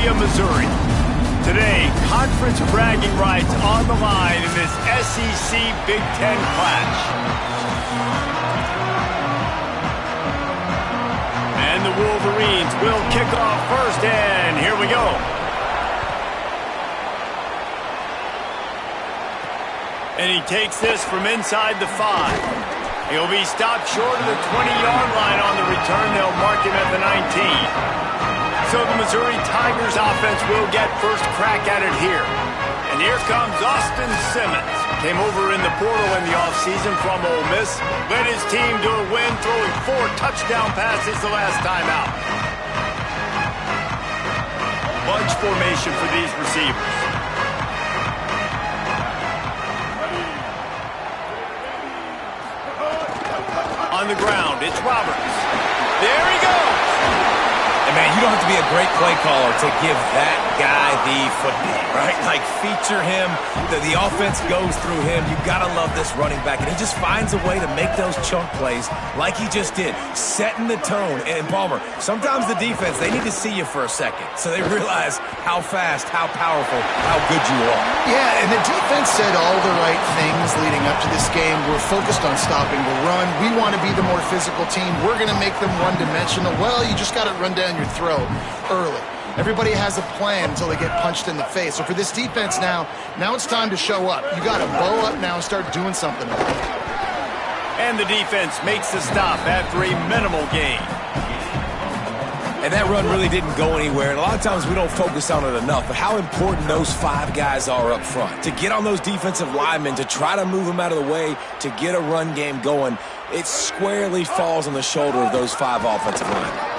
of Missouri. Today, conference bragging rights on the line in this SEC Big Ten clash. And the Wolverines will kick off first, and here we go. And he takes this from inside the 5. He'll be stopped short of the 20-yard line on the return. They'll mark him at the 19. So the Missouri Tigers offense will get first crack at it here. And here comes Austin Simmons. Came over in the portal in the offseason from Ole Miss. Led his team to a win, throwing 4 touchdown passes the last time out. Bunch formation for these receivers. On the ground, it's Roberts. There he goes. And, man, you don't have to be a great play caller to give that guy the football, right? Like, feature him. The offense goes through him. You got to love this running back. And he just finds a way to make those chunk plays like he just did, setting the tone. And, Palmer, sometimes the defense, they need to see you for a second so they realize how fast, how powerful, how good you are. Yeah, and the defense said all the right things leading up to this game. We're focused on stopping the run. We want to be the more physical team. We're going to make them one-dimensional. Well, you just got to run down your throat early. Everybody has a plan until they get punched in the face. So for this defense now it's time to show up. You got to bow up now and start doing something about it. And the defense makes the stop after a minimal gain. And that run really didn't go anywhere. And a lot of times we don't focus on it enough. But how important those 5 guys are up front. To get on those defensive linemen, to try to move them out of the way, to get a run game going, it squarely falls on the shoulder of those 5 offensive linemen.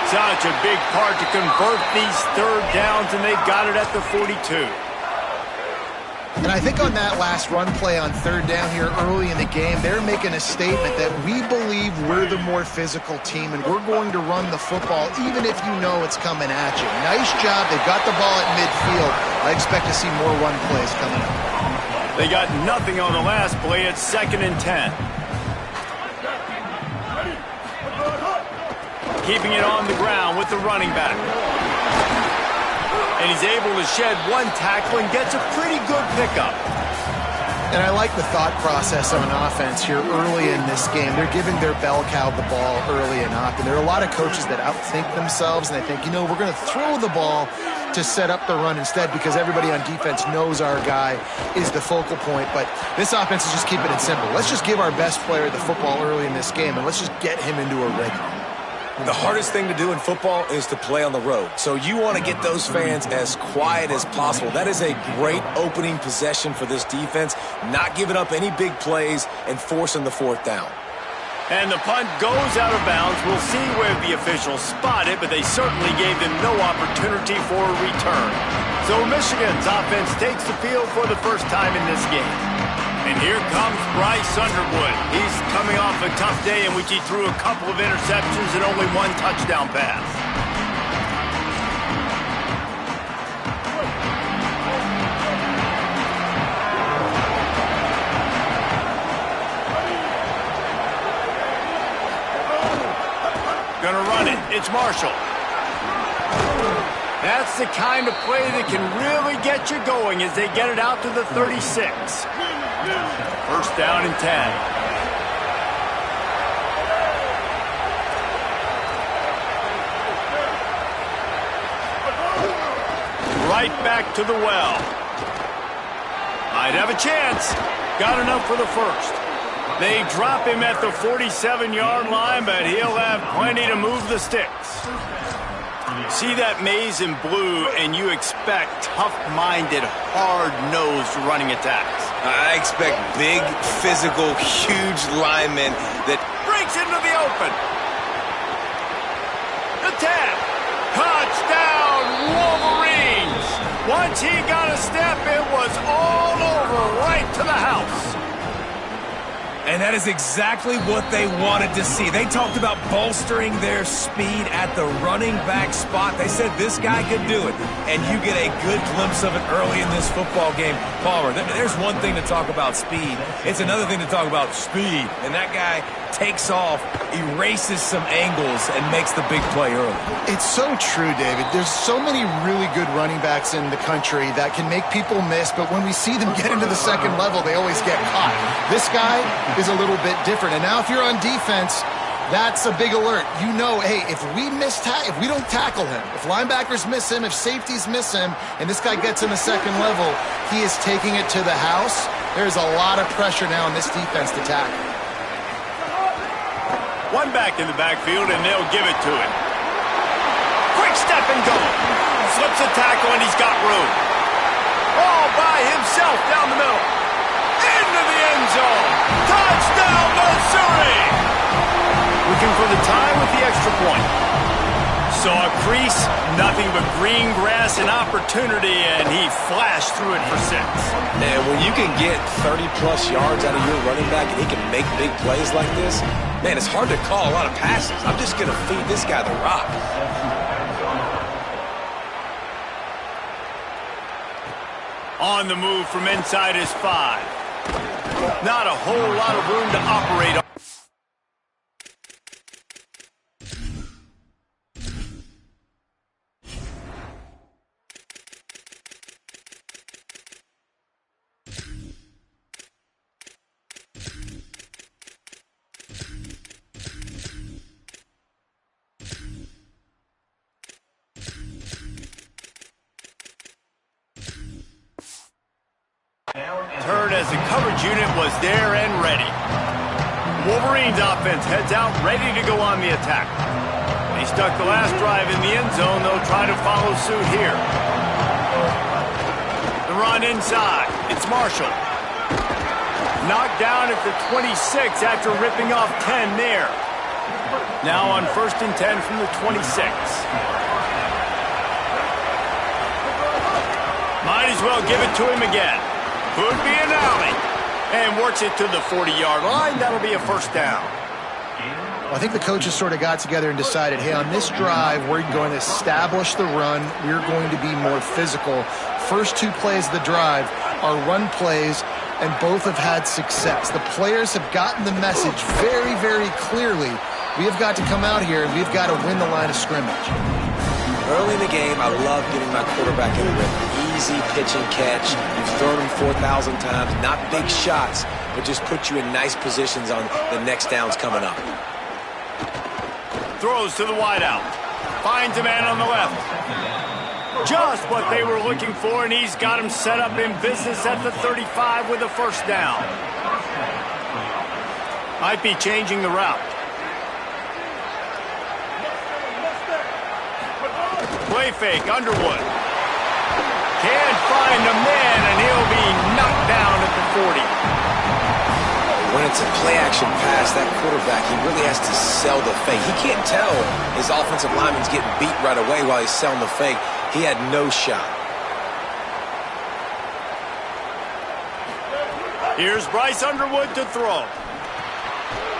Such a big part to convert these third downs, and they've got it at the 42. And I think on that last run play on third down here early in the game, they're making a statement that we believe we're the more physical team and we're going to run the football even if you know it's coming at you. Nice job. They've got the ball at midfield. I expect to see more run plays coming up. They got nothing on the last play. It's 2nd and 10. Keeping it on the ground with the running back. And he's able to shed 1 tackle and gets a pretty good pickup. And I like the thought process on offense here early in this game. They're giving their bell cow the ball early and often. There are a lot of coaches that outthink themselves, and they think, we're going to throw the ball to set up the run instead because everybody on defense knows our guy is the focal point. But this offense is just keeping it simple. Let's just give our best player the football early in this game, and let's just get him into a rhythm. The hardest thing to do in football is to play on the road. So you want to get those fans as quiet as possible. That is a great opening possession for this defense, not giving up any big plays and forcing the 4th down. And the punt goes out of bounds. We'll see where the officials spot it, but they certainly gave them no opportunity for a return. So Michigan's offense takes the field for the first time in this game. And here comes Bryce Underwood. He's coming off a tough day in which he threw a couple of interceptions and only 1 touchdown pass. Gonna run it. It's Marshall. That's the kind of play that can really get you going as they get it out to the 36. First down and 10. Right back to the well. Might have a chance. Got enough for the first. They drop him at the 47-yard line, but he'll have plenty to move the sticks. See that maze in blue, and you expect tough-minded, hard-nosed running attacks. I expect big, physical, huge linemen that breaks into the open. The tap. Touchdown, Wolverines. Once he got a step, it was all over, right to the house. And that is exactly what they wanted to see. They talked about bolstering their speed at the running back spot. They said this guy could do it. And you get a good glimpse of it early in this football game. Palmer, there's one thing to talk about speed. It's another thing to talk about speed. And that guy takes off, erases some angles, and makes the big play early. It's so true, David. There's so many really good running backs in the country that can make people miss, but when we see them get into the second level, they always get caught. This guy is a little bit different. And now if you're on defense, that's a big alert. You know, hey, if we don't tackle him, if linebackers miss him, if safeties miss him, and this guy gets in the second level, he is taking it to the house. There's a lot of pressure now in this defense to tackle. One back in the backfield, and they'll give it to him. Quick step and go. Slips a tackle, and he's got room. All by himself down the middle. Into the end zone. Touchdown, Missouri! Looking for the tie with the extra point. Saw a crease, nothing but green grass and opportunity, and he flashed through it for 6. And when you can get 30-plus yards out of your running back and he can make big plays like this, man, it's hard to call a lot of passes. I'm just going to feed this guy the rock. On the move from inside his 5. Not a whole lot of room to operate on. Turn as the coverage unit was there and ready. Wolverines offense heads out, ready to go on the attack. They stuck the last drive in the end zone. They'll try to follow suit here. The run inside. It's Marshall. Knocked down at the 26 after ripping off 10 there. Now on 1st and 10 from the 26. Might as well give it to him again. Could be an alley. And works it to the 40-yard line. That'll be a first down. Well, I think the coaches sort of got together and decided, hey, on this drive, we're going to establish the run. We're going to be more physical. First 2 plays of the drive are run plays, and both have had success. The players have gotten the message very, very clearly. We have got to come out here, and we've got to win the line of scrimmage. Early in the game, I love getting my quarterback in the rhythm. Easy pitch and catch. You've thrown him 4,000 times. Not big shots, but just put you in nice positions on the next downs coming up. Throws to the wideout. Finds a man on the left. Just what they were looking for, and he's got him set up in business at the 35 with a first down. Might be changing the route. Play fake, Underwood. Can't find a man, and he'll be knocked down at the 40. When it's a play-action pass, that quarterback, he really has to sell the fake. He can't tell his offensive lineman's getting beat right away while he's selling the fake. He had no shot. Here's Bryce Underwood to throw.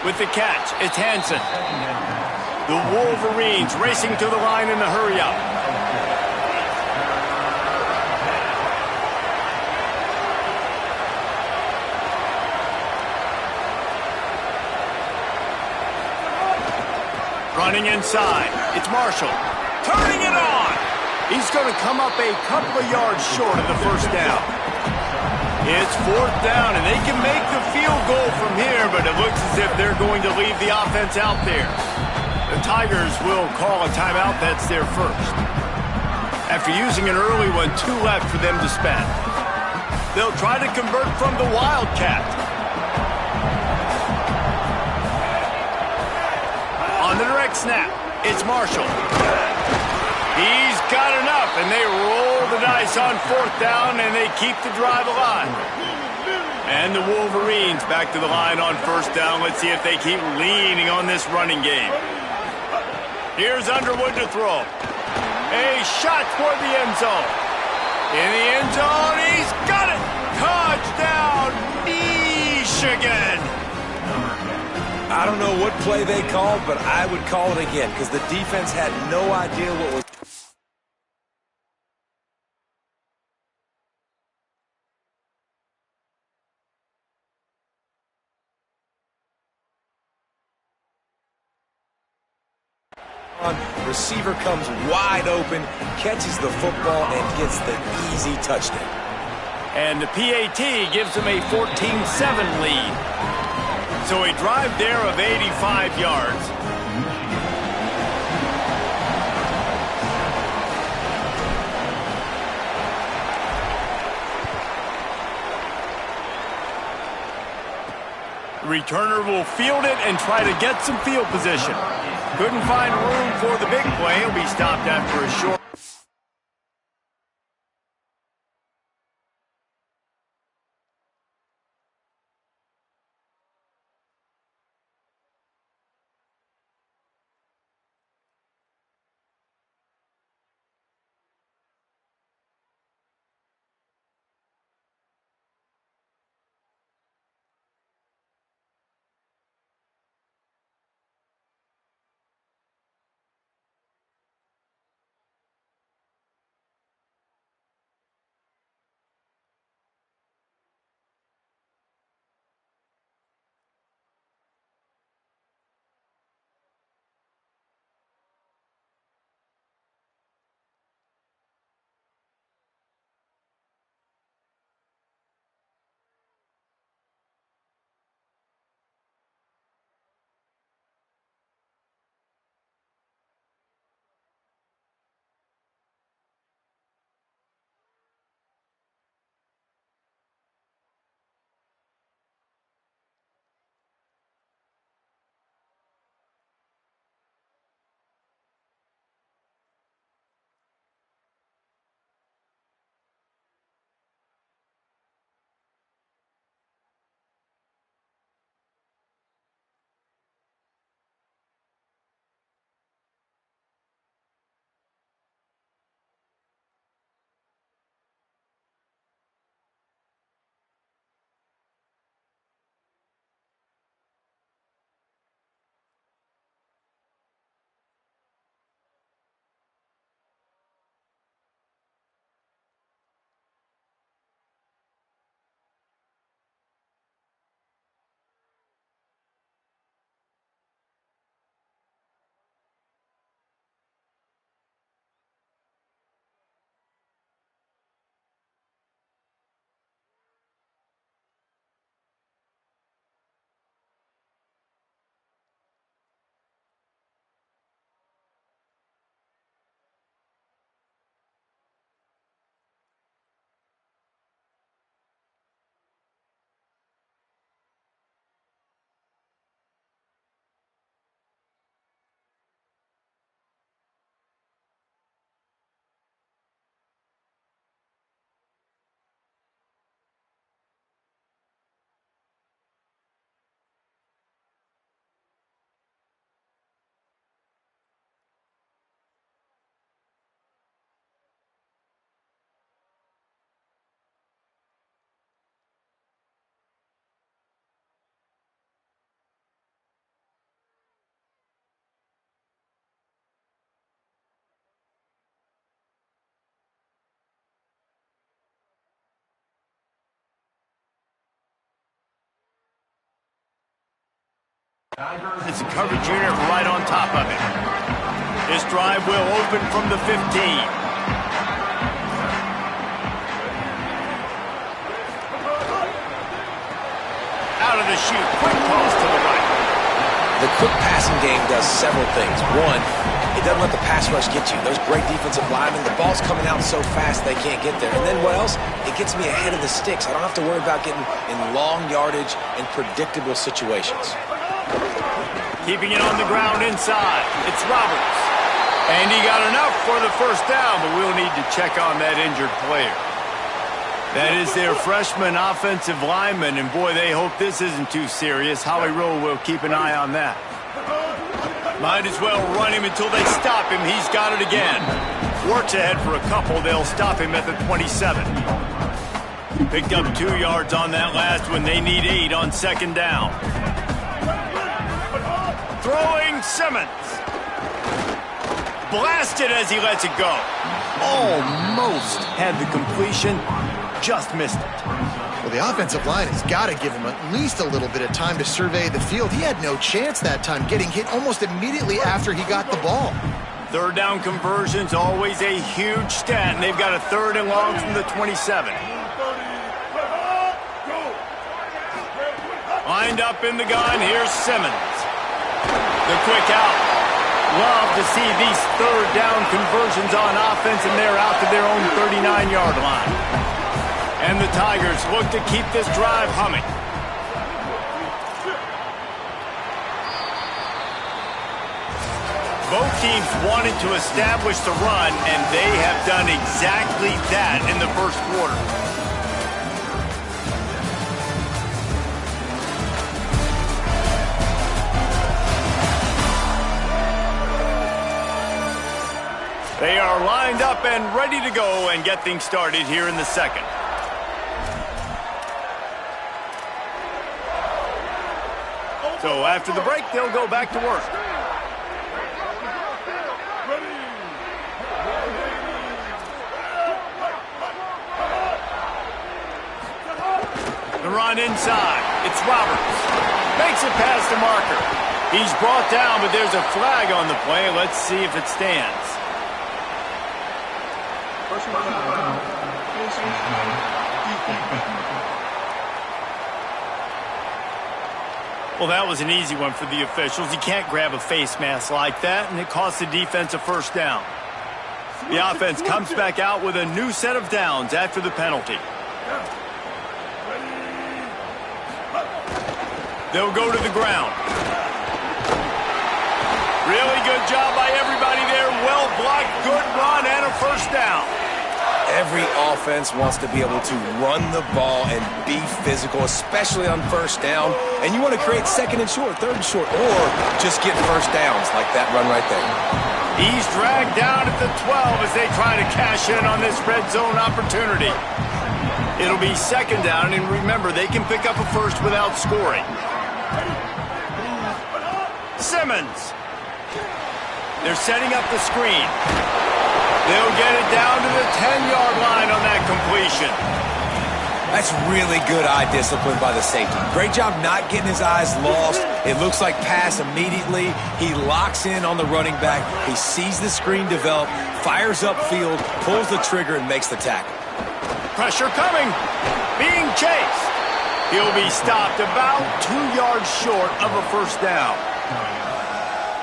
With the catch, it's Hansen. The Wolverines racing to the line in the hurry-up. Running inside, it's Marshall. Turning it on! He's going to come up a couple of yards short of the first down. It's 4th down, and they can make the field goal from here, but it looks as if they're going to leave the offense out there. The Tigers will call a timeout. That's their first. After using an early one, 2 left for them to spend. They'll try to convert from the Wildcat. On the direct snap, it's Marshall. He's got enough, and they roll the dice on 4th down, and they keep the drive alive. And the Wolverines back to the line on 1st down. Let's see if they keep leaning on this running game. Here's Underwood to throw. A shot toward the end zone. In the end zone, he's got it! Touchdown, Michigan! I don't know what play they called, but I would call it again because the defense had no idea what was Receiver comes wide open, catches the football, and gets the easy touchdown. And the PAT gives them a 14-7 lead. So a drive there of 85 yards. The returner will field it and try to get some field position. Couldn't find room for the big play. He'll be stopped after a short. It's a coverage unit right on top of it. This drive will open from the 15. Out of the chute, quick toss to the right. The quick passing game does several things. One, it doesn't let the pass rush get you. Those great defensive linemen, the ball's coming out so fast they can't get there. And then what else? It gets me ahead of the sticks. I don't have to worry about getting in long yardage and predictable situations. Keeping it on the ground inside. It's Roberts. And he got enough for the first down, but we'll need to check on that injured player. That is their freshman offensive lineman, and boy, they hope this isn't too serious. Howie Rowe will keep an eye on that. Might as well run him until they stop him. He's got it again. Works ahead for a couple. They'll stop him at the 27. Picked up 2 yards on that last one. They need 8 on second down. Throwing Simmons. Blasted as he lets it go. Almost had the completion. just missed it. Well, the offensive line has got to give him at least a little bit of time to survey the field. He had no chance that time, getting hit almost immediately after he got the ball. Third down conversion's always a huge stat, and they've got a 3rd and long from the 27. Lined up in the gun, here's Simmons. The quick out. Love to see these 3rd down conversions on offense, and they're out to their own 39-yard line. And the Tigers look to keep this drive humming. Both teams wanted to establish the run, and they have done exactly that in the first quarter. They are lined up and ready to go and get things started here in the second. So after the break, they'll go back to work. The run inside. It's Roberts. Makes it past the marker. He's brought down, but there's a flag on the play. Let's see if it stands. Well, that was an easy one for the officials. You can't grab a face mask like that, and it costs the defense a first down. The offense comes back out with a new set of downs after the penalty. They'll go to the ground. Really good job by everybody there. Well blocked, good run, and a first down. Every offense wants to be able to run the ball and be physical, especially on first down. And you want to create 2nd and short, 3rd and short, or just get first downs like that run right there. He's dragged down at the 12 as they try to cash in on this red zone opportunity. It'll be 2nd down, and remember, they can pick up a first without scoring. Simmons. They're setting up the screen. They'll get it down to the 10-yard line on that completion. That's really good eye discipline by the safety. Great job not getting his eyes lost. It looks like pass immediately. He locks in on the running back. He sees the screen develop, fires upfield, pulls the trigger, and makes the tackle. Pressure coming. Being chased. He'll be stopped about 2 yards short of a first down.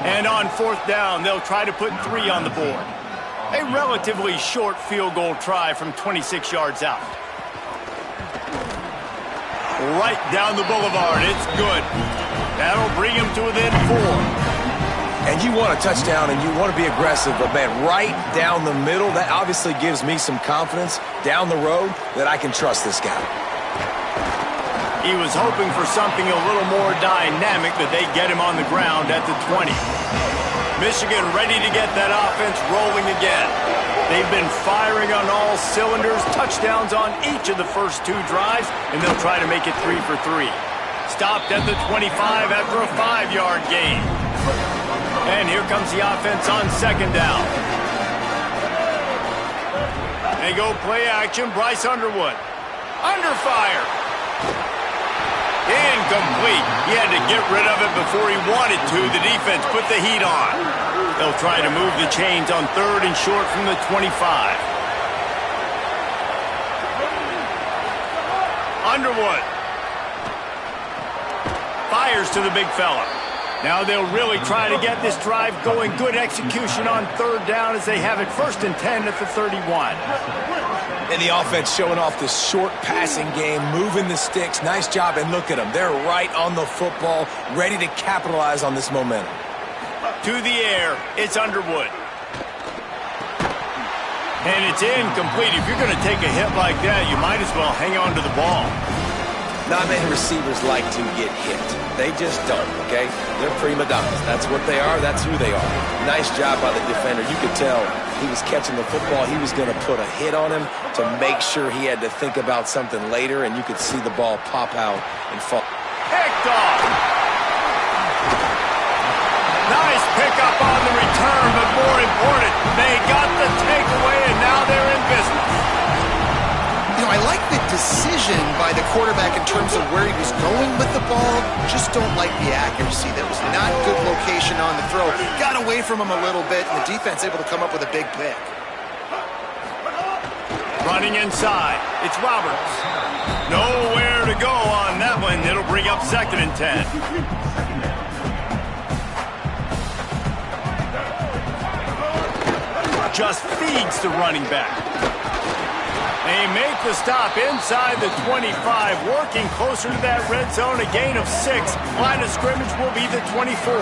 And on 4th down, they'll try to put 3 on the board. A relatively short field goal try from 26 yards out. Right down the boulevard. It's good. That'll bring him to within 4. And you want a touchdown and you want to be aggressive, but man, right down the middle, that obviously gives me some confidence down the road that I can trust this guy. He was hoping for something a little more dynamic, but they get him on the ground at the 20. Michigan ready to get that offense rolling again. They've been firing on all cylinders, touchdowns on each of the first 2 drives, and they'll try to make it 3 for 3. Stopped at the 25 after a 5-yard gain. And here comes the offense on 2nd down. They go play action. Bryce Underwood. Under fire. Incomplete. He had to get rid of it before he wanted to. The defense put the heat on. They'll try to move the chains on 3rd and short from the 25. Underwood. Fires to the big fella. Now they'll really try to get this drive going. Good execution on 3rd down as they have it 1st and 10 at the 31. And the offense showing off this short passing game, moving the sticks. Nice job, and look at them. They're right on the football, ready to capitalize on this momentum. To the air, it's Underwood. And it's incomplete. If you're going to take a hit like that, you might as well hang on to the ball. Not many receivers like to get hit. They just don't, okay? They're prima donnas. That's what they are. That's who they are. Nice job by the defender. You could tell he was catching the football. He was going to put a hit on him to make sure he had to think about something later, and you could see the ball pop out and fall. Picked off. Nice pickup on the return, but more important, they got the takeaway, and now they're in business. You know, I like the decision by the quarterback in terms of where he was going with the ball, just don't like the accuracy. That was not good location on the throw. Got away from him a little bit, and the defense able to come up with a big pick. Running inside, it's Roberts. Nowhere to go on that one. It'll bring up 2nd and 10. Just feeds the running back. They make the stop inside the 25, working closer to that red zone, a gain of 6. Line of scrimmage will be the 24.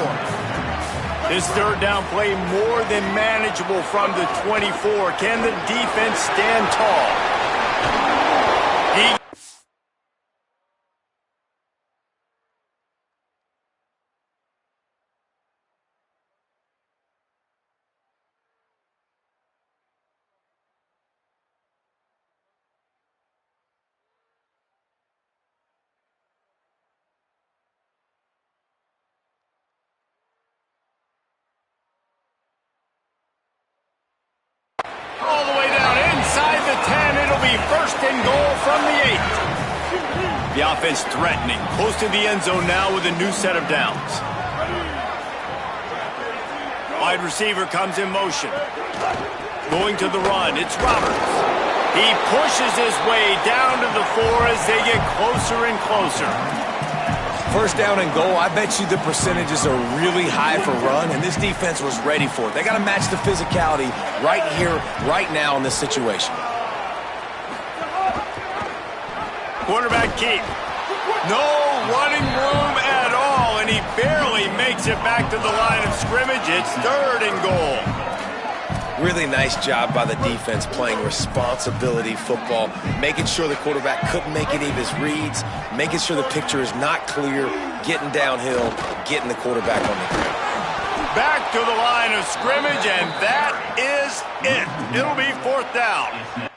This 3rd down play more than manageable from the 24. Can the defense stand tall? All the way down inside the 10. It'll be 1st and goal from the 8. The offense threatening, close to the end zone now with a new set of downs. Wide receiver comes in motion. Going to the run, it's Roberts. He pushes his way down to the 4 as they get closer and closer. 1st down and goal, I bet you the percentages are really high for run, and this defense was ready for it. They got to match the physicality right here, right now in this situation. Quarterback keep. No running room at all, and he barely makes it back to the line of scrimmage. It's 3rd and goal. Really nice job by the defense playing responsibility football, making sure the quarterback couldn't make any of his reads, making sure the picture is not clear, getting downhill, getting the quarterback on the ground. Back to the line of scrimmage, and that is it. It'll be 4th down.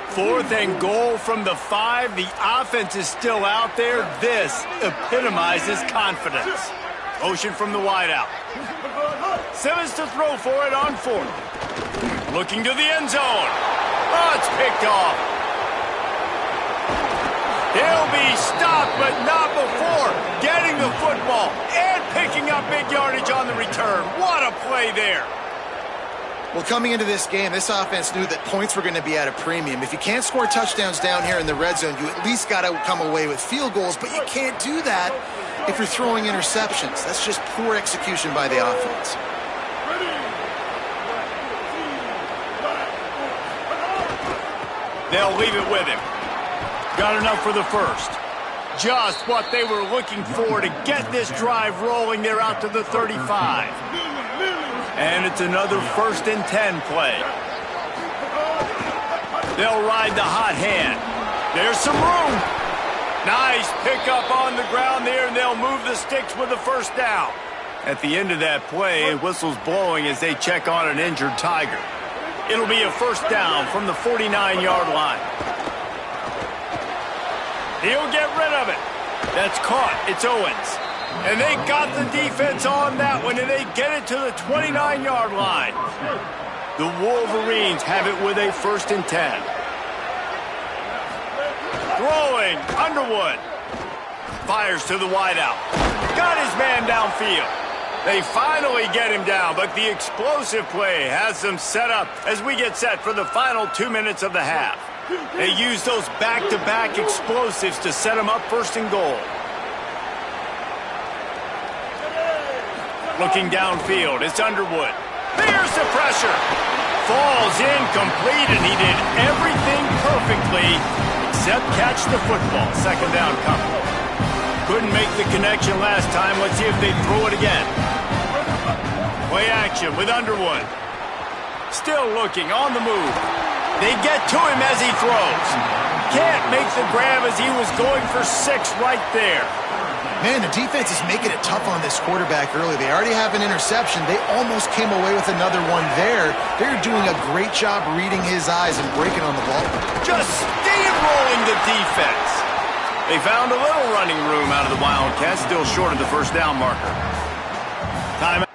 Fourth and goal from the 5. The offense is still out there. This epitomizes confidence. Motion from the wideout. Simmons to throw for it on 4th. Looking to the end zone. Oh, it's picked off. He'll be stopped, but not before getting the football and picking up big yardage on the return. What a play there. Well, coming into this game, this offense knew that points were going to be at a premium. If you can't score touchdowns down here in the red zone, you at least got to come away with field goals, but you can't do that if you're throwing interceptions. That's just poor execution by the offense. They'll leave it with him. Got enough for the first. Just what they were looking for to get this drive rolling. They're out to the 35. And it's another 1st and 10 play. They'll ride the hot hand. There's some room. Nice pickup on the ground there, and they'll move the sticks with the 1st down. At the end of that play, whistle's blowing as they check on an injured Tiger. It'll be a 1st down from the 49-yard line. He'll get rid of it. That's caught. It's Owens. And they got the defense on that one, and they get it to the 29-yard line. The Wolverines have it with a 1st and 10. Throwing, Underwood. Fires to the wideout. Got his man downfield. They finally get him down, but the explosive play has them set up as we get set for the final 2 minutes of the half. They use those back-to-back explosives to set them up first and goal. Looking downfield, it's Underwood. There's the pressure. Falls incomplete, and he did everything perfectly except catch the football. Second down coming. Couldn't make the connection last time. Let's see if they throw it again. Play action with Underwood. Still looking, on the move. They get to him as he throws. Can't make the grab as he was going for 6 right there. Man, the defense is making it tough on this quarterback early. They already have an interception. They almost came away with another one there. They're doing a great job reading his eyes and breaking on the ball. Just steamrolling the defense. They found a little running room out of the Wildcats, still short of the first down marker. Timeout.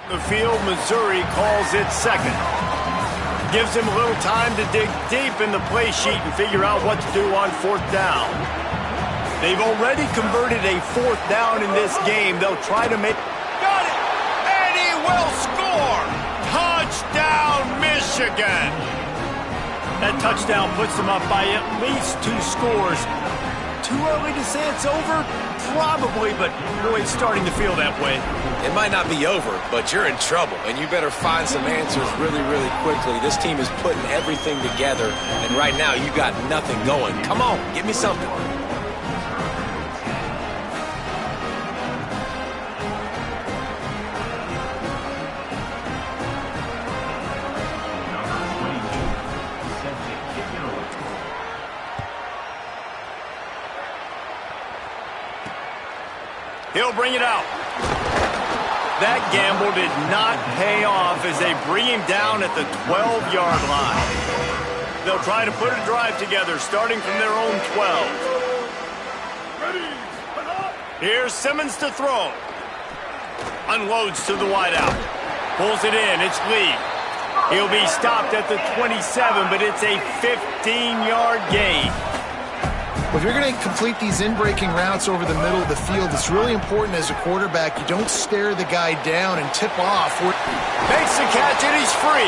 The field, Missouri calls it second. Gives him a little time to dig deep in the play sheet and figure out what to do on 4th down. They've already converted a 4th down in this game. They'll try to make... Got it! And he will score! Touchdown, Michigan! That touchdown puts them up by at least 2 scores. Too early to say it's over? Probably, but boy, it's starting to feel that way. It might not be over, but you're in trouble, and you better find some answers really, really quickly. This team is putting everything together, and right now you got nothing going. Come on, give me something. He'll bring it out. That gamble did not pay off as they bring him down at the 12-yard line. They'll try to put a drive together starting from their own 12. Here's Simmons to throw. Unloads to the wideout. Pulls it in. It's Lee. He'll be stopped at the 27, but it's a 15-yard gain. If you're going to complete these in-breaking routes over the middle of the field, it's really important as a quarterback you don't stare the guy down and tip off. Makes the catch and he's free.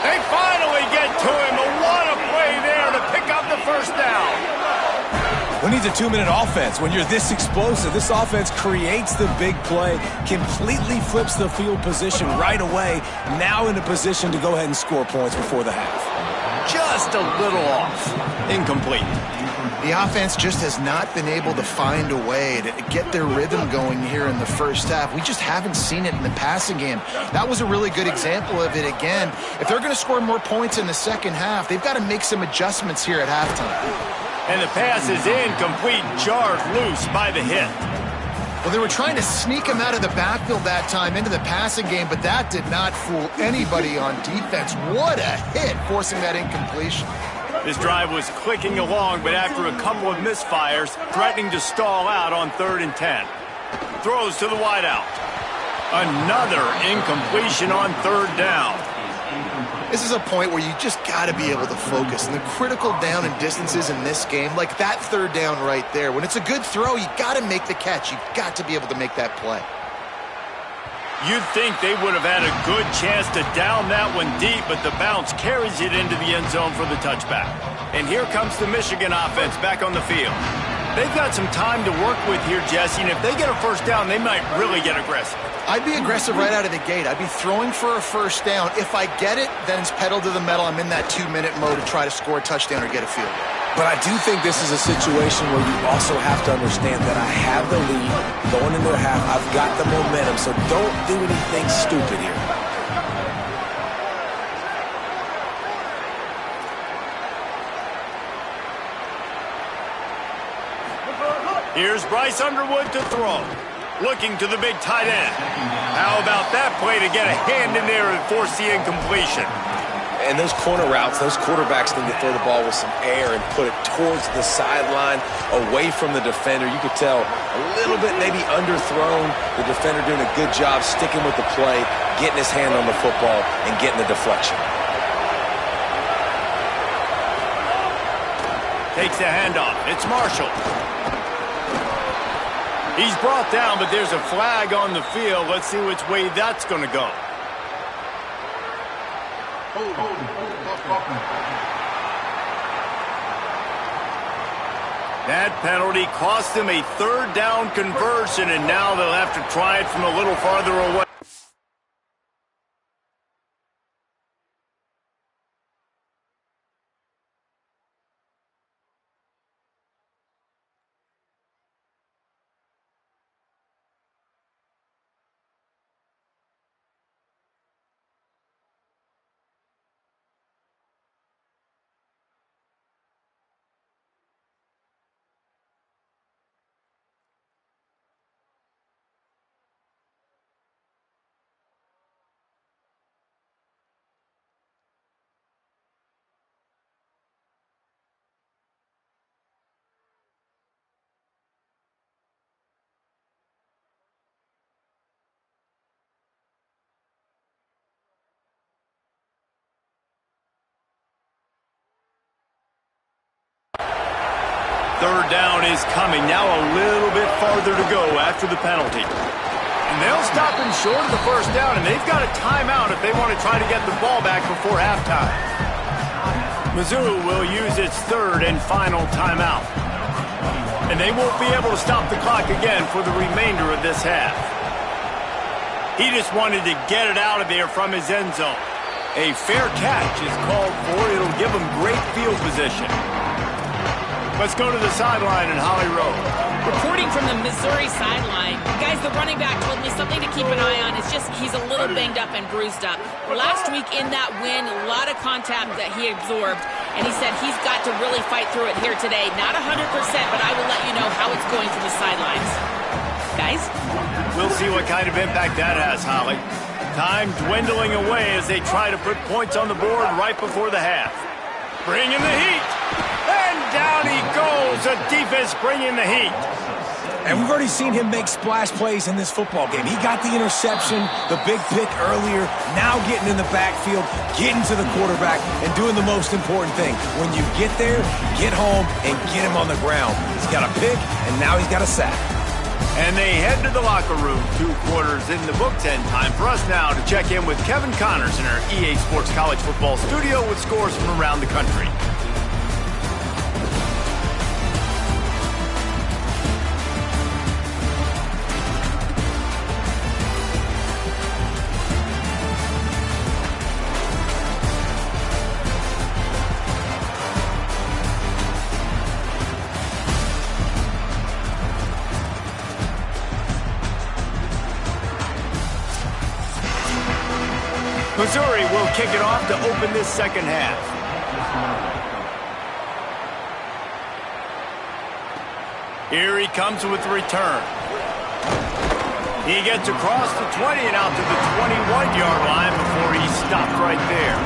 They finally get to him. But what a play there to pick up the first down. Who needs a 2-minute offense when you're this explosive? This offense creates the big play, completely flips the field position right away, now in a position to go ahead and score points before the half. Just a little off. Incomplete. The offense just has not been able to find a way to get their rhythm going here in the first half. We just haven't seen it in the passing game. That was a really good example of it again. If they're going to score more points in the second half, they've got to make some adjustments here at halftime. And the pass is incomplete, jarred loose by the hit. Well, they were trying to sneak him out of the backfield that time into the passing game, but that did not fool anybody on defense. What a hit, forcing that incompletion. This drive was clicking along, but after a couple of misfires, threatening to stall out on 3rd and 10. Throws to the wideout. Another incompletion on 3rd down. This is a point where you just got to be able to focus. And the critical down and distances in this game, like that 3rd down right there, when it's a good throw, you got to make the catch. You've got to be able to make that play. You'd think they would have had a good chance to down that one deep, but the bounce carries it into the end zone for the touchback. And here comes the Michigan offense back on the field. They've got some time to work with here, Jesse, and if they get a first down, they might really get aggressive. I'd be aggressive right out of the gate. I'd be throwing for a first down. If I get it, then it's pedal to the metal. I'm in that 2-minute mode to try to score a touchdown or get a field goal. But I do think this is a situation where you also have to understand that I have the lead going into the half. I've got the momentum, so don't do anything stupid here. Here's Bryce Underwood to throw. looking to the big tight end. How about that play to get a hand in there and force the incompletion? And those corner routes, those quarterbacks need to throw the ball with some air and put it towards the sideline, away from the defender. You could tell a little bit maybe underthrown. The defender doing a good job sticking with the play, getting his hand on the football, and getting the deflection. Takes the handoff. It's Marshall. He's brought down, but there's a flag on the field. Let's see which way that's going to go. That penalty cost them a third down conversion, and now they'll have to try it from a little farther away. Third down is coming. Now a little bit farther to go after the penalty. And they'll stop him short of the first down, and they've got a timeout if they want to try to get the ball back before halftime. Mizzou will use its third and final timeout. And they won't be able to stop the clock again for the remainder of this half. He just wanted to get it out of there from his end zone. A fair catch is called for. It'll give him great field position. Let's go to the sideline in Holly Rowe. Reporting from the Missouri sideline, guys, the running back told me something to keep an eye on. It's just he's a little banged up and bruised up. Last week in that win, a lot of contact that he absorbed, and he said he's got to really fight through it here today. Not 100%, but I will let you know how it's going from the sidelines. Guys? We'll see what kind of impact that has, Holly. Time dwindling away as they try to put points on the board right before the half. Bring in the heat. And down he goes. The defense bringing the heat. And we've already seen him make splash plays in this football game. He got the interception, the big pick earlier, now getting in the backfield, getting to the quarterback, and doing the most important thing. When you get there, get home and get him on the ground. He's got a pick, and now he's got a sack. And they head to the locker room. 2 quarters in the books, and time for us now to check in with Kevin Connors in our EA Sports College Football studio with scores from around the country. Missouri will kick it off to open this second half. Here he comes with the return. He gets across the 20 and out to the 21-yard line before he's stopped right there.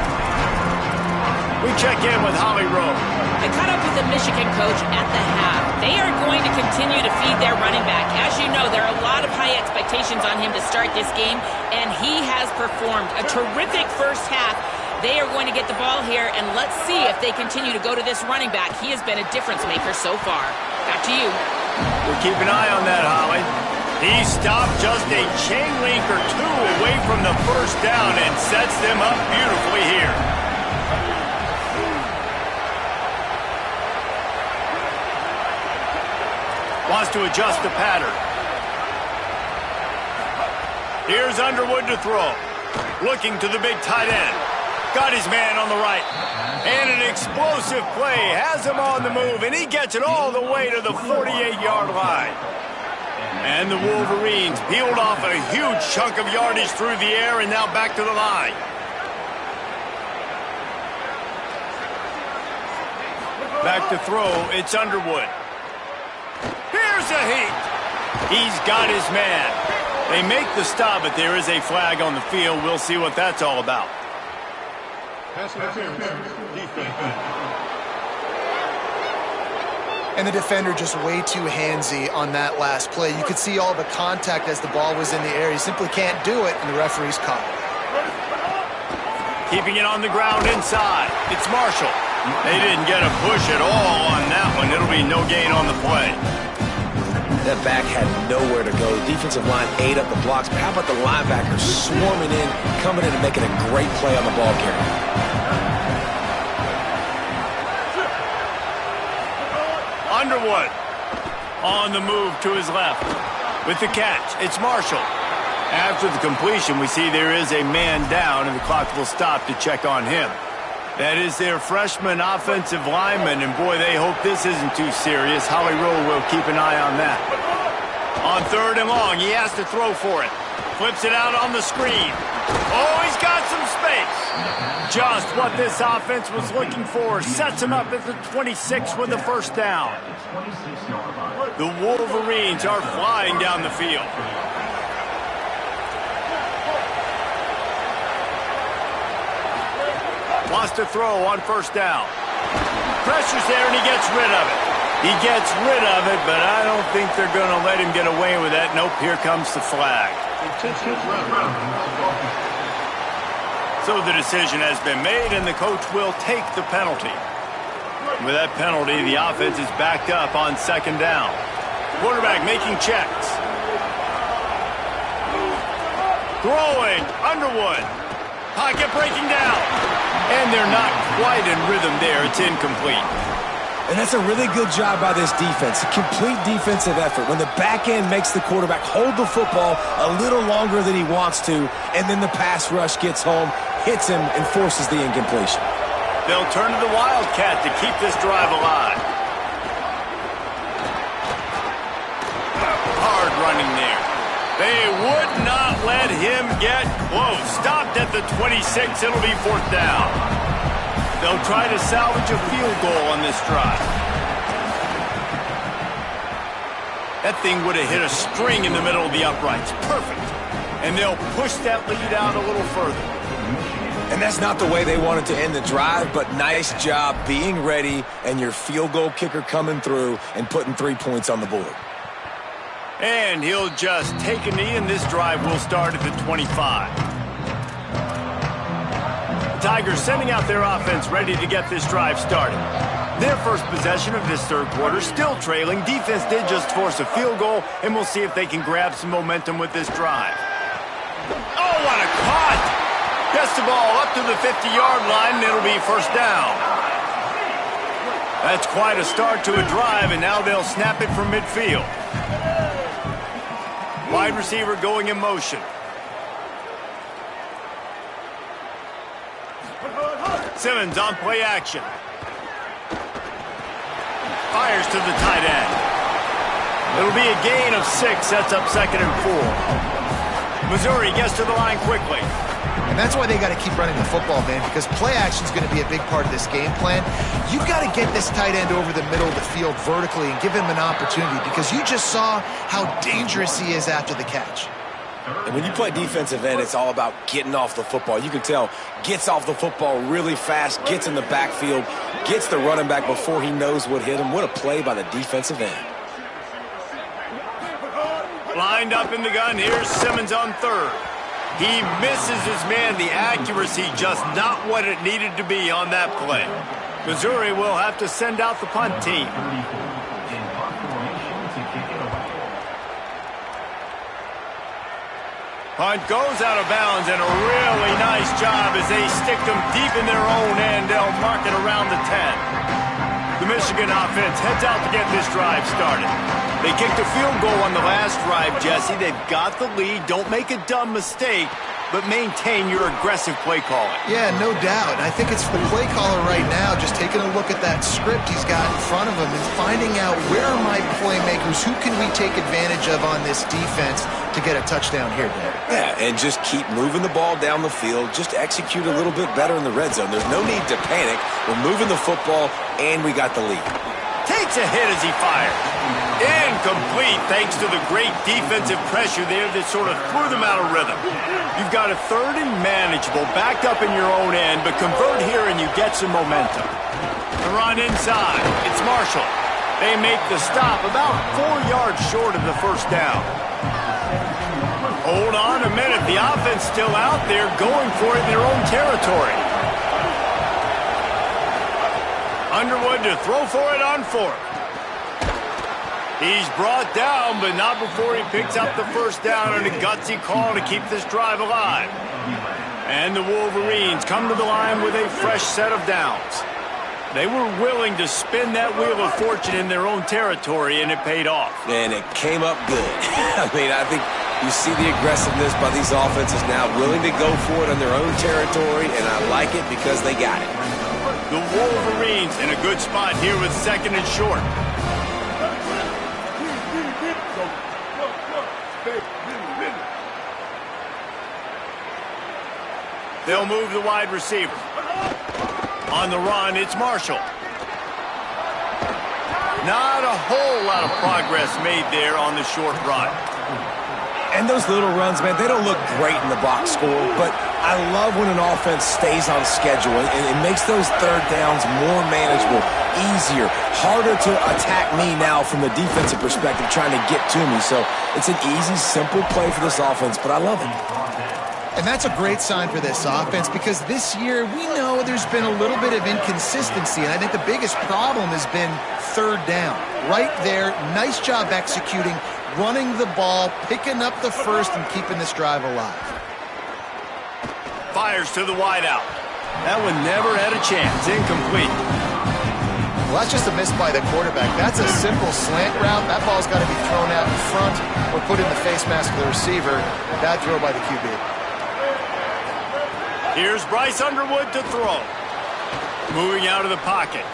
We check in with Holly Rowe. I caught up with the Michigan coach at the half. They are going to continue to feed their running back. As you know, there are a lot of high expectations on him to start this game, and he has performed a terrific first half. They are going to get the ball here, and let's see if they continue to go to this running back. He has been a difference maker so far. Back to you. We'll keep an eye on that, Holly. He stopped just a chain link or 2 away from the first down and sets them up beautifully here. Wants to adjust the pattern. Here's Underwood to throw. Looking to the big tight end. Got his man on the right. And an explosive play. Has him on the move, and he gets it all the way to the 48-yard line. And the Wolverines peeled off a huge chunk of yardage through the air and now back to the line. Back to throw, it's Underwood. Here's a heat. He's got his man. They make the stop, but there is a flag on the field. We'll see what that's all about. And the defender just way too handsy on that last play. You could see all the contact as the ball was in the air. You simply can't do it, and the referee's caught it. Keeping it on the ground inside. It's Marshall. They didn't get a push at all on that one. It'll be no gain on the play. That back had nowhere to go. The defensive line ate up the blocks. But how about the linebackers swarming in, coming in and making a great play on the ball carrier? Underwood on the move to his left. With the catch, it's Marshall. After the completion, we see there is a man down, and the clock will stop to check on him. That is their freshman offensive lineman, and boy, they hope this isn't too serious. Holly Rowe will keep an eye on that. On 3rd and long, he has to throw for it. Flips it out on the screen. Oh, he's got some space. Just what this offense was looking for. Sets him up at the 26 with the first down. The Wolverines are flying down the field. Wants to throw on 1st down. Pressure's there, and he gets rid of it. He gets rid of it, but I don't think they're going to let him get away with that. Nope, here comes the flag. So the decision has been made, and the coach will take the penalty. With that penalty, the offense is backed up on 2nd down. Quarterback making checks. Throwing, Underwood. Pocket breaking down. And they're not quite in rhythm there. It's incomplete. And that's a really good job by this defense. A complete defensive effort. When the back end makes the quarterback hold the football a little longer than he wants to, and then the pass rush gets home, hits him, and forces the incompletion. They'll turn to the Wildcat to keep this drive alive. Hard running there. They would not let him get close. Stopped at the 26. It'll be 4th down. They'll try to salvage a field goal on this drive. That thing would have hit a string in the middle of the uprights. Perfect. And they'll push that lead out a little further. And that's not the way they wanted to end the drive, but nice job being ready and your field goal kicker coming through and putting 3 points on the board. And he'll just take a knee, and this drive will start at the 25. The Tigers sending out their offense ready to get this drive started. Their first possession of this 3rd quarter, still trailing. Defense did just force a field goal, and we'll see if they can grab some momentum with this drive. Oh, what a cut! Gets the ball up to the 50-yard line, and it'll be 1st down. That's quite a start to a drive, and now they'll snap it from midfield. Wide receiver going in motion. Simmons on play action. Fires to the tight end. It'll be a gain of 6, sets up 2nd and 4. Missouri gets to the line quickly. And that's why they got to keep running the football, man, because play action is going to be a big part of this game plan. You've got to get this tight end over the middle of the field vertically and give him an opportunity, because you just saw how dangerous he is after the catch. And when you play defensive end, it's all about getting off the football. You can tell, gets off the football really fast, gets in the backfield, gets the running back before he knows what hit him. What a play by the defensive end. Lined up in the gun, here's Simmons on 3rd. He misses his man. The accuracy just not what it needed to be on that play. Missouri will have to send out the punt team. Punt goes out of bounds, and a really nice job as they stick them deep in their own end. They'll mark it around the 10. The Michigan offense heads out to get this drive started. They kicked a field goal on the last drive, Jesse. They've got the lead. Don't make a dumb mistake, but maintain your aggressive play calling. Yeah, no doubt. I think it's the play caller right now just taking a look at that script he's got in front of him and finding out, where are my playmakers? Who can we take advantage of on this defense to get a touchdown here, Dan? Yeah, and just keep moving the ball down the field. Just execute a little bit better in the red zone. There's no need to panic. We're moving the football, and we got the lead. Takes a hit as he fires. Incomplete thanks to the great defensive pressure there that sort of threw them out of rhythm. You've got a 3rd and manageable backed up in your own end, but convert here and you get some momentum. The run inside. It's Marshall. They make the stop about 4 yards short of the first down. Hold on a minute. The offense still out there going for it in their own territory. Underwood to throw for it on 4th. He's brought down, but not before he picks up the first down on a gutsy call to keep this drive alive. And the Wolverines come to the line with a fresh set of downs. They were willing to spin that wheel of fortune in their own territory, and it paid off. And it came up good. I mean, I think you see the aggressiveness by these offenses now, willing to go for it on their own territory, and I like it because they got it. The Wolverines in a good spot here with 2nd and short. They'll move the wide receiver. On the run, it's Marshall. Not a whole lot of progress made there on the short run. And those little runs, man, they don't look great in the box score, but I love when an offense stays on schedule, and it makes those 3rd downs more manageable, easier, harder to attack me now from the defensive perspective trying to get to me. So it's an easy, simple play for this offense, but I love it. And that's a great sign for this offense because this year we know there's been a little bit of inconsistency, and I think the biggest problem has been 3rd down. Right there, nice job executing, running the ball, picking up the first, and keeping this drive alive. Fires to the wideout. That one never had a chance. Incomplete. Well, that's just a miss by the quarterback. That's a simple slant route. That ball's got to be thrown out in front or put in the face mask of the receiver. Bad throw by the QB. Here's Bryce Underwood to throw. Moving out of the pocket.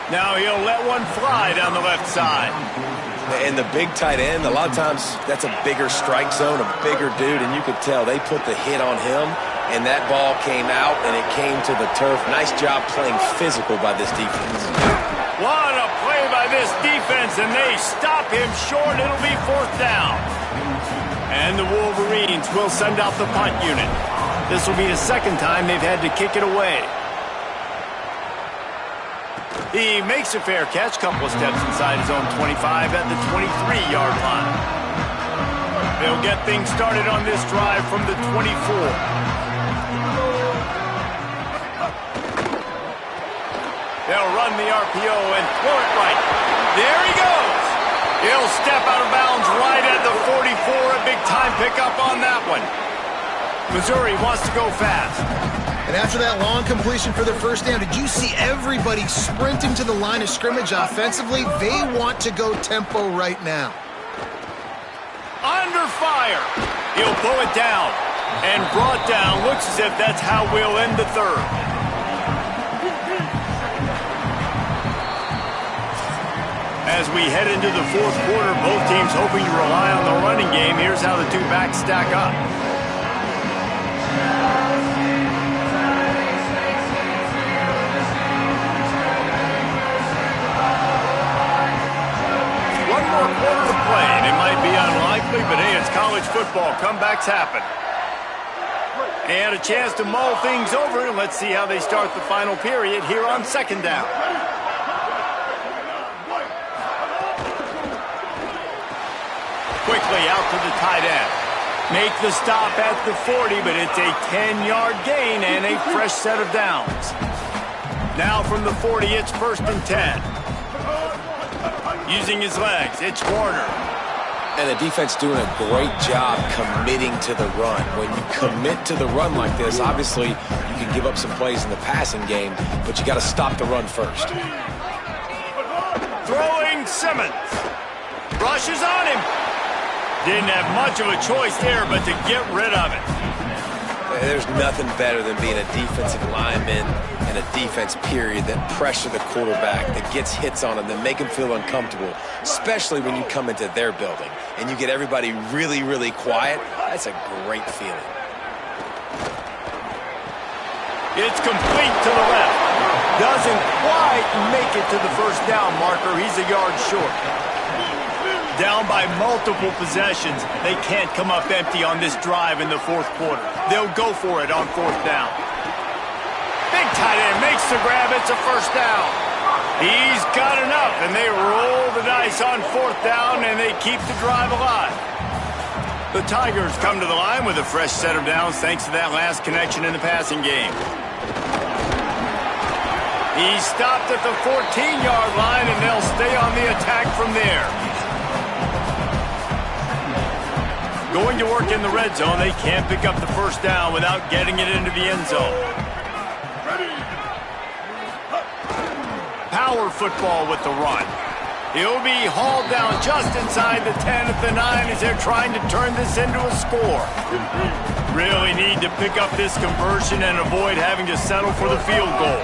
Now he'll let one fly down the left side. And the big tight end, a lot of times that's a bigger strike zone, a bigger dude, and you could tell they put the hit on him, and that ball came out, and it came to the turf. Nice job playing physical by this defense. What a play by this defense, and they stop him short. It'll be 4th down. And the Wolverines will send out the punt unit. This will be the 2nd time they've had to kick it away. He makes a fair catch, couple of steps inside his own 25 at the 23-yard line. They'll get things started on this drive from the 24. They'll run the RPO and throw it right. There he goes. He'll step out of bounds right at the 44. A big time pickup on that one. Missouri wants to go fast. And after that long completion for their first down, did you see everybody sprinting to the line of scrimmage offensively? They want to go tempo right now. Under fire. He'll pull it down. And brought down. Looks as if that's how we'll end the 3rd. As we head into the 4th quarter, both teams hoping to rely on the running game. Here's how the 2 backs stack up. One more quarter to play, and it might be unlikely, but hey, it's college football. Comebacks happen. And a chance to mull things over, and let's see how they start the final period here on 2nd down. Quickly out to the tight end. Make the stop at the 40, but it's a 10-yard gain and a fresh set of downs. Now from the 40, it's 1st and 10. Using his legs, it's Warner. And the defense doing a great job committing to the run. When you commit to the run like this, obviously you can give up some plays in the passing game, but you got to stop the run first. Throwing Simmons. Rushes on him. Didn't have much of a choice there, but to get rid of it. There's nothing better than being a defensive lineman and a defense period that pressure the quarterback, that gets hits on him, that make him feel uncomfortable, especially when you come into their building and you get everybody really, really quiet. That's a great feeling. It's complete to the left. Doesn't quite make it to the first down marker. He's a yard short. Down by multiple possessions. They can't come up empty on this drive in the fourth quarter. They'll go for it on fourth down. Big tight end makes the grab. It's a first down. He's got enough, and they roll the dice on fourth down, and they keep the drive alive. The Tigers come to the line with a fresh set of downs thanks to that last connection in the passing game. He stopped at the 14-yard line, and they'll stay on the attack from there. Going to work in the red zone, they can't pick up the first down without getting it into the end zone. Power football with the run. He'll be hauled down just inside the 10 at the 9 as they're trying to turn this into a score. Really need to pick up this conversion and avoid having to settle for the field goal.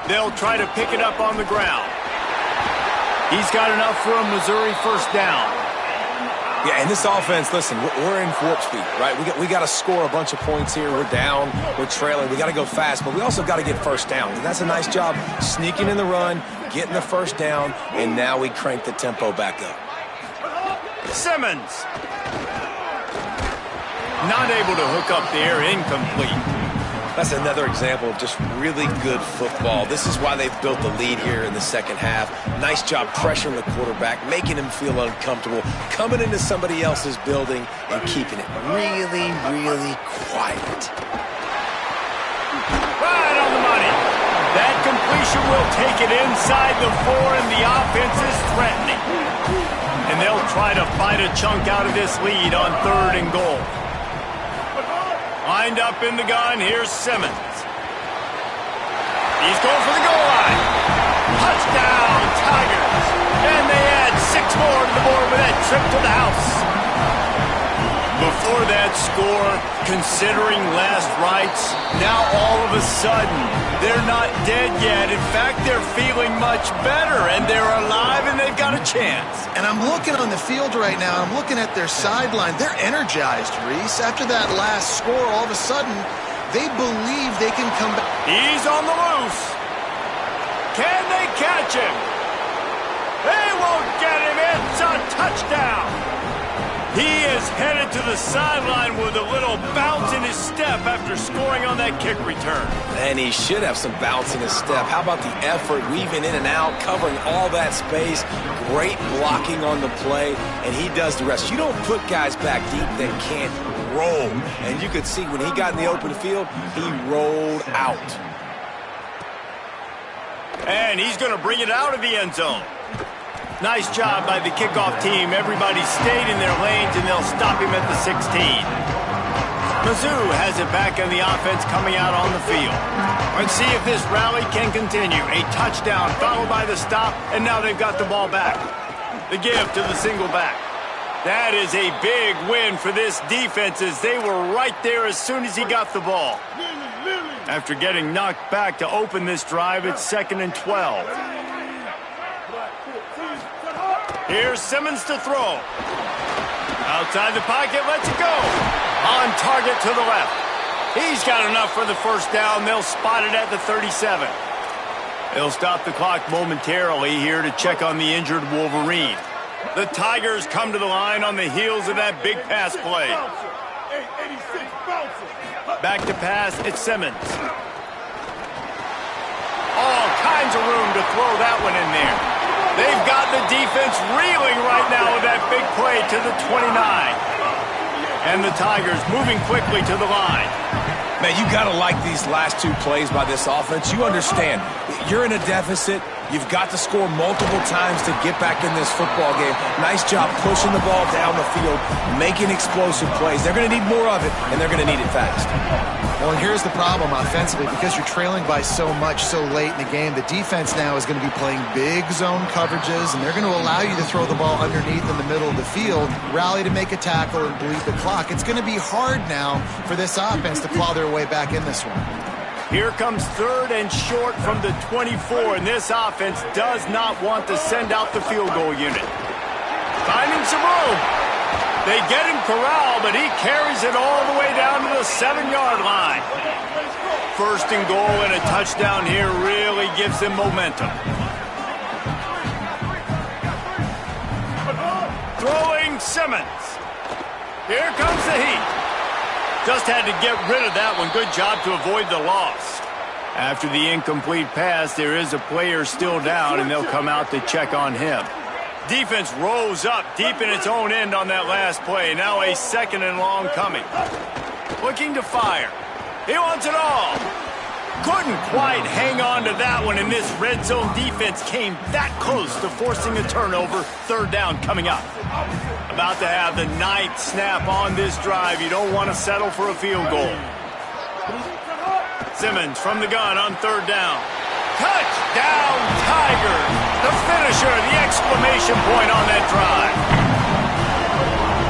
They'll try to pick it up on the ground. He's got enough for a Missouri first down. Yeah, and this offense, listen, we're in warp speed, right? We got to score a bunch of points here. We're down, we're trailing. We got to go fast, but we also got to get first down. And that's a nice job sneaking in the run, getting the first down, and now we crank the tempo back up. Simmons. Not able to hook up there, incomplete. That's another example of just really good football. This is why they've built the lead here in the second half. Nice job pressuring the quarterback, making him feel uncomfortable, coming into somebody else's building and keeping it really, really quiet. Right on the money. That completion will take it inside the 4, and the offense is threatening. And they'll try to fight a chunk out of this lead on 3rd and goal. Lined up in the gun, here's Simmons. He's going for the goal line. Touchdown, Tigers. And they add 6 more to the board with that trip to the house. Before that score, considering last rites, now all of a sudden, they're not dead yet. In fact, they're feeling much better, and they're alive, and they've got a chance. And I'm looking on the field right now. I'm looking at their sideline. They're energized, Reese. After that last score, all of a sudden, they believe they can come back. He's on the loose. Can they catch him? They won't get him. It's a touchdown. He is headed to the sideline with a little bounce in his step after scoring on that kick return. And he should have some bounce in his step. How about the effort, weaving in and out, covering all that space, great blocking on the play, and he does the rest. You don't put guys back deep that can't roll. And you could see when he got in the open field, he rolled out. And he's going to bring it out of the end zone. Nice job by the kickoff team. Everybody stayed in their lanes, and they'll stop him at the 16. Mizzou has it back on the offense coming out on the field. Let's see if this rally can continue. A touchdown followed by the stop, and now they've got the ball back. The give to the single back. That is a big win for this defense as they were right there as soon as he got the ball. After getting knocked back to open this drive, it's 2nd and 12. Here's Simmons to throw. Outside the pocket, lets it go. On target to the left. He's got enough for the first down. They'll spot it at the 37. They'll stop the clock momentarily here to check on the injured Wolverine. The Tigers come to the line on the heels of that big pass play. Back to pass, it's Simmons. All kinds of room to throw that one in there. They've got the defense reeling right now with that big play to the 29. And the Tigers moving quickly to the line. Man, you got to like these last 2 plays by this offense. You understand, you're in a deficit. You've got to score multiple times to get back in this football game. Nice job pushing the ball down the field, making explosive plays. They're going to need more of it, and they're going to need it fast. Well, and here's the problem offensively. Because you're trailing by so much so late in the game, the defense now is going to be playing big zone coverages, and they're going to allow you to throw the ball underneath in the middle of the field, rally to make a tackle, and bleed the clock. It's going to be hard now for this offense to claw their way back in this one. Here comes 3rd and short from the 24, and this offense does not want to send out the field goal unit. Finding some room. They get him corralled, but he carries it all the way down to the 7-yard line. First and goal and a touchdown here really gives them momentum. Throwing Simmons. Here comes the heat. Just had to get rid of that one. Good job to avoid the loss. After the incomplete pass, there is a player still down, and they'll come out to check on him. Defense rolls up deep in its own end on that last play. Now a 2nd and long coming. Looking to fire. He wants it all. Couldn't quite hang on to that one, and this red zone defense came that close to forcing a turnover. 3rd down coming up. About to have the 9th snap on this drive. You don't want to settle for a field goal. Simmons from the gun on 3rd down. Touchdown, Tigers! The finisher, the exclamation point on that drive.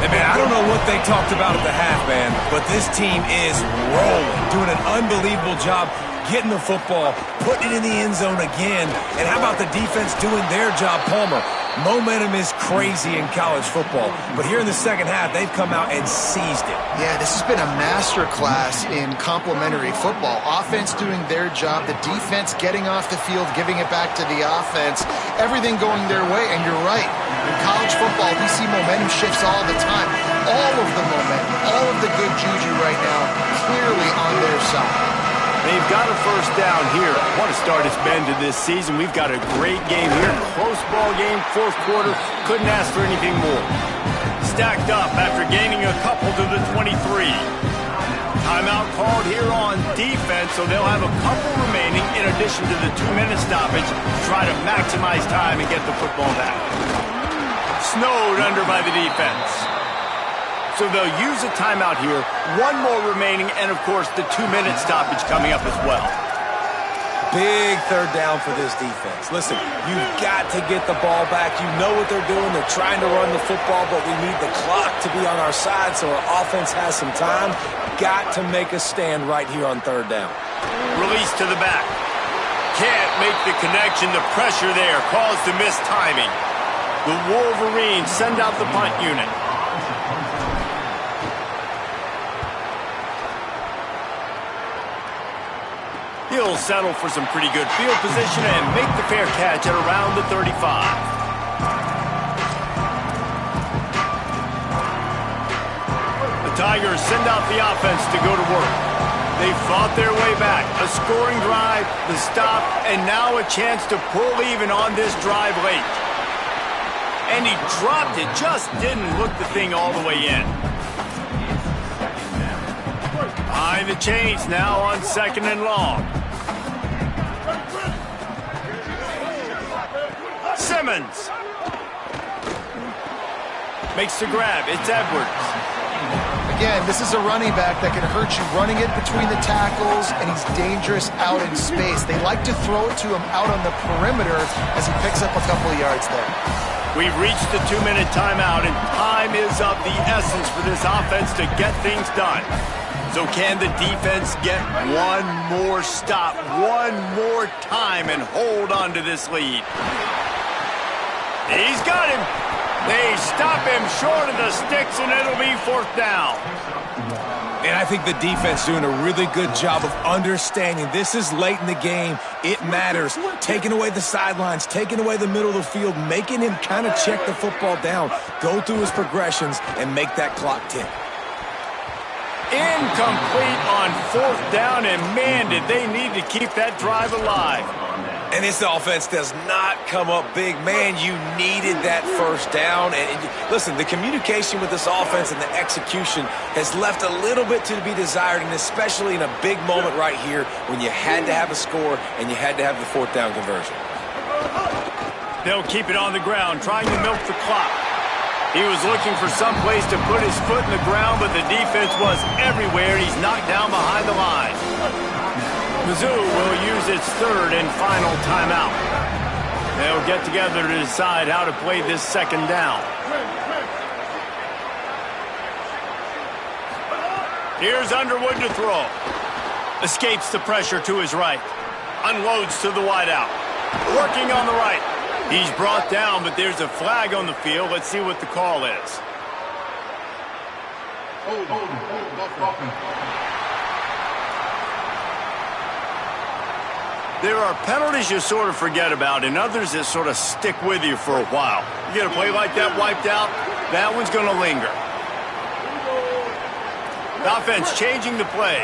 Hey, man, I don't know what they talked about at the half, man, but this team is rolling, doing an unbelievable job getting the football, putting it in the end zone again. And how about the defense doing their job, Palmer? Momentum is crazy in college football, but here in the second half, they've come out and seized it. Yeah, this has been a masterclass in complementary football. Offense doing their job, the defense getting off the field, giving it back to the offense, everything going their way. And you're right, in college football, we see momentum shifts all the time. All of the momentum, all of the good juju right now, clearly on their side. They've got a 1st down here. What a start it's been to this season. We've got a great game here. Close ball game, 4th quarter. Couldn't ask for anything more. Stacked up after gaining a couple to the 23. Timeout called here on defense, so they'll have a couple remaining in addition to the 2-minute stoppage to try to maximize time and get the football back. Snowed under by the defense. So they'll use a timeout here, 1 more remaining, and of course the 2-minute stoppage coming up as well. Big 3rd down for this defense. Listen, you've got to get the ball back. You know what they're doing. They're trying to run the football, but we need the clock to be on our side so our offense has some time. Got to make a stand right here on 3rd down. Release to the back. Can't make the connection. The pressure there caused the missed timing. The Wolverines send out the punt unit. He'll settle for some pretty good field position and make the fair catch at around the 35. The Tigers send out the offense to go to work. They fought their way back. A scoring drive, the stop, and now a chance to pull even on this drive late. And he dropped it, just didn't look the thing all the way in. Behind the chains now on 2nd and long. Simmons makes the grab. It's Edwards. Again, this is a running back that can hurt you running it between the tackles, and he's dangerous out in space. They like to throw it to him out on the perimeter as he picks up a couple of yards there. We've reached the 2-minute timeout, and time is of the essence for this offense to get things done. So can the defense get one more stop, one more time, and hold on to this lead? He's got him. They stop him short of the sticks, and it'll be 4th down. And I think the defense doing a really good job of understanding this is late in the game. It matters. Taking away the sidelines, taking away the middle of the field, making him kind of check the football down, go through his progressions, and make that clock tick. Incomplete on 4th down, and man, did they need to keep that drive alive. And this offense does not come up big. Man, you needed that 1st down. And listen, the communication with this offense and the execution has left a little bit to be desired, and especially in a big moment right here when you had to have a score and you had to have the 4th down conversion. They'll keep it on the ground, trying to milk the clock. He was looking for some place to put his foot in the ground, but the defense was everywhere, and he's knocked down behind the line. Mizzou will use its 3rd and final timeout. They'll get together to decide how to play this 2nd down. Here's Underwood to throw. Escapes the pressure to his right. Unloads to the wideout. Working on the right. He's brought down, but there's a flag on the field. Let's see what the call is. There are penalties you sort of forget about and others that sort of stick with you for a while. You get a play like that wiped out, that one's going to linger. The offense changing the play.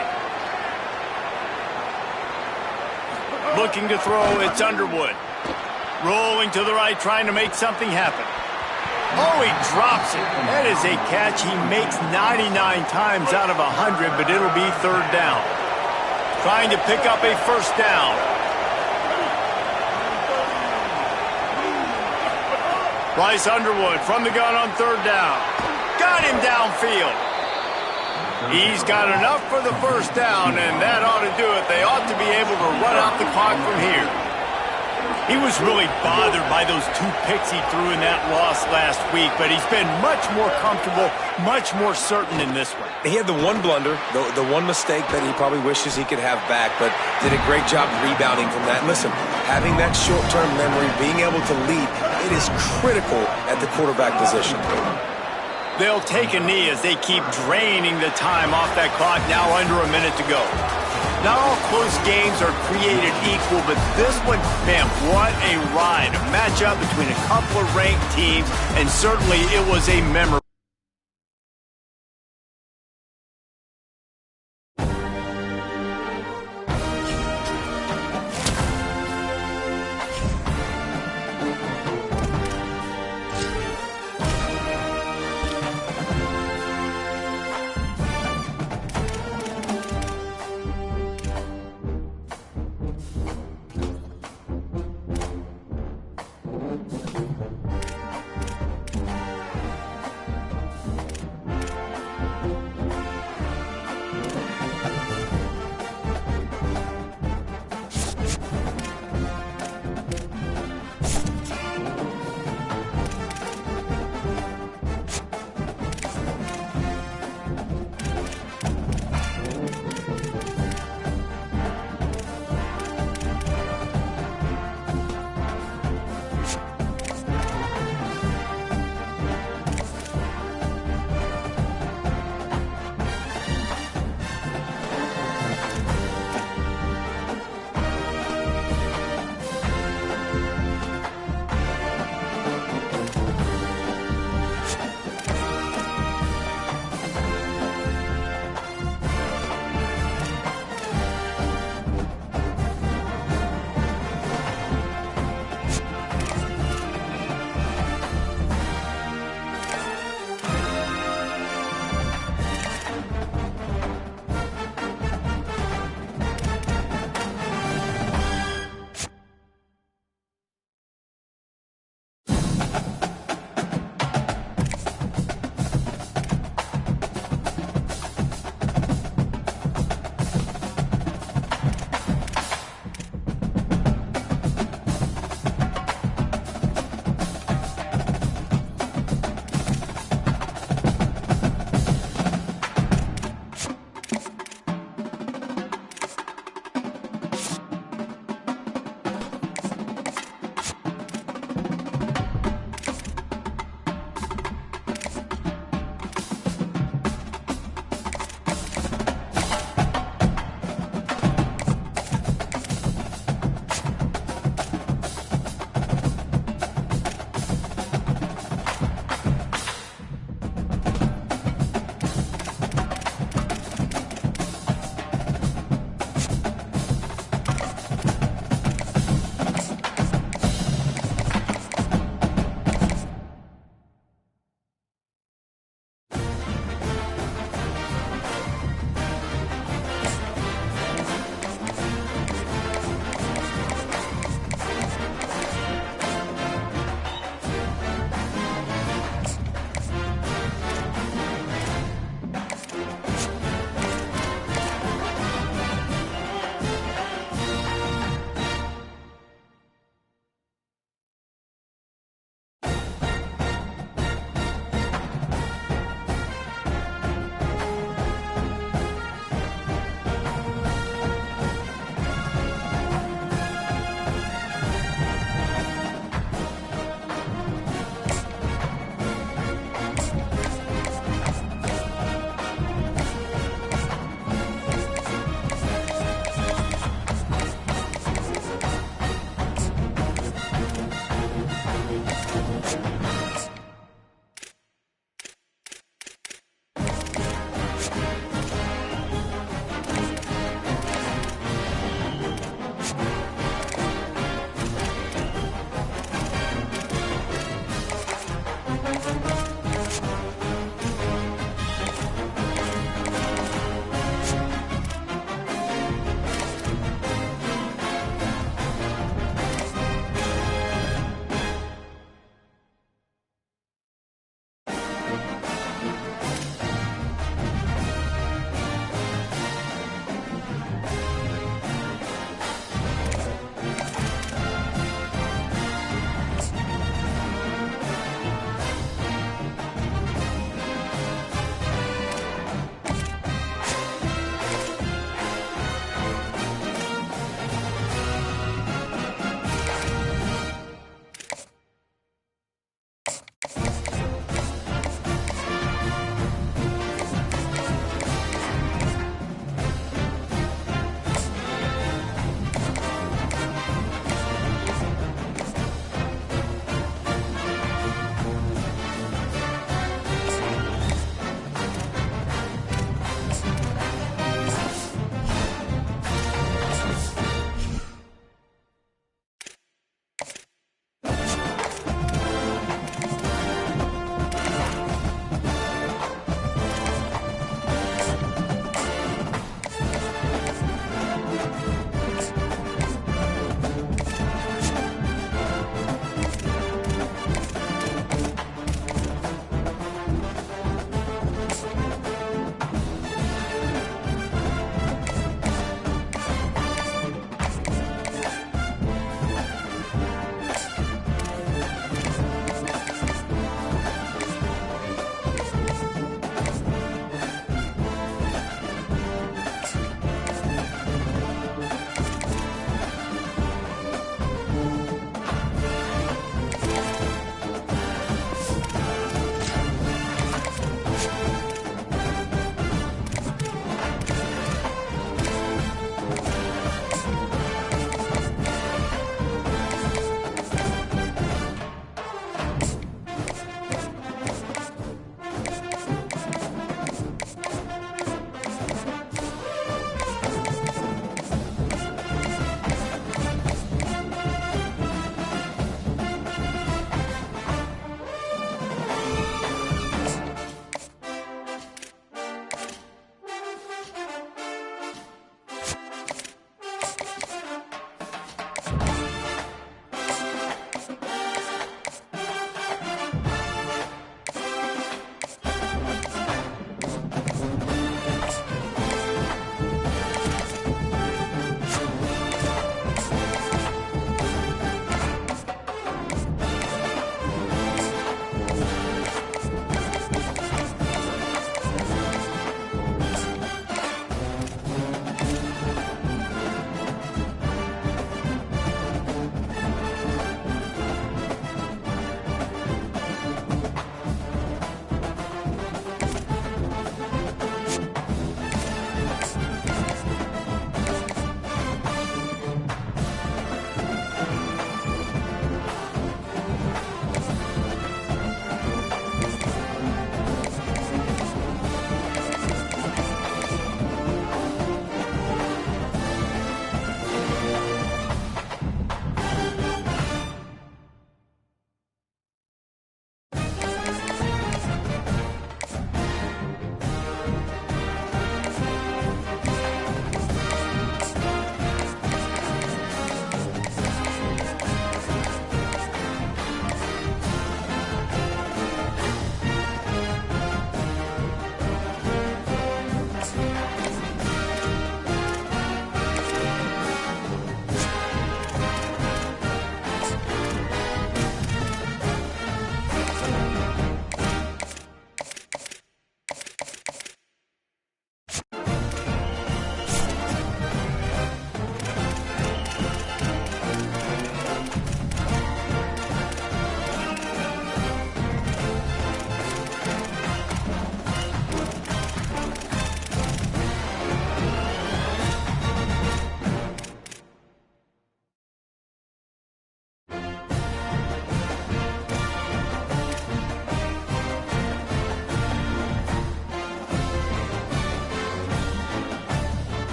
Looking to throw, it's Underwood. Rolling to the right, trying to make something happen. Oh, he drops it. That is a catch he makes 99 times out of 100, but it'll be third down. Trying to pick up a first down. Bryce Underwood from the gun on third down. Got him downfield. He's got enough for the first down, and that ought to do it. They ought to be able to run out the clock from here. He was really bothered by those 2 picks he threw in that loss last week, but he's been much more comfortable, much more certain in this one. He had the one blunder, the one mistake that he probably wishes he could have back, but did a great job rebounding from that. Listen, having that short-term memory, being able to lead, it is critical at the quarterback position. They'll take a knee as they keep draining the time off that clock, now under a minute to go. Not all close games are created equal, but this one, man, what a ride. A matchup between a couple of ranked teams, and certainly it was a memorable.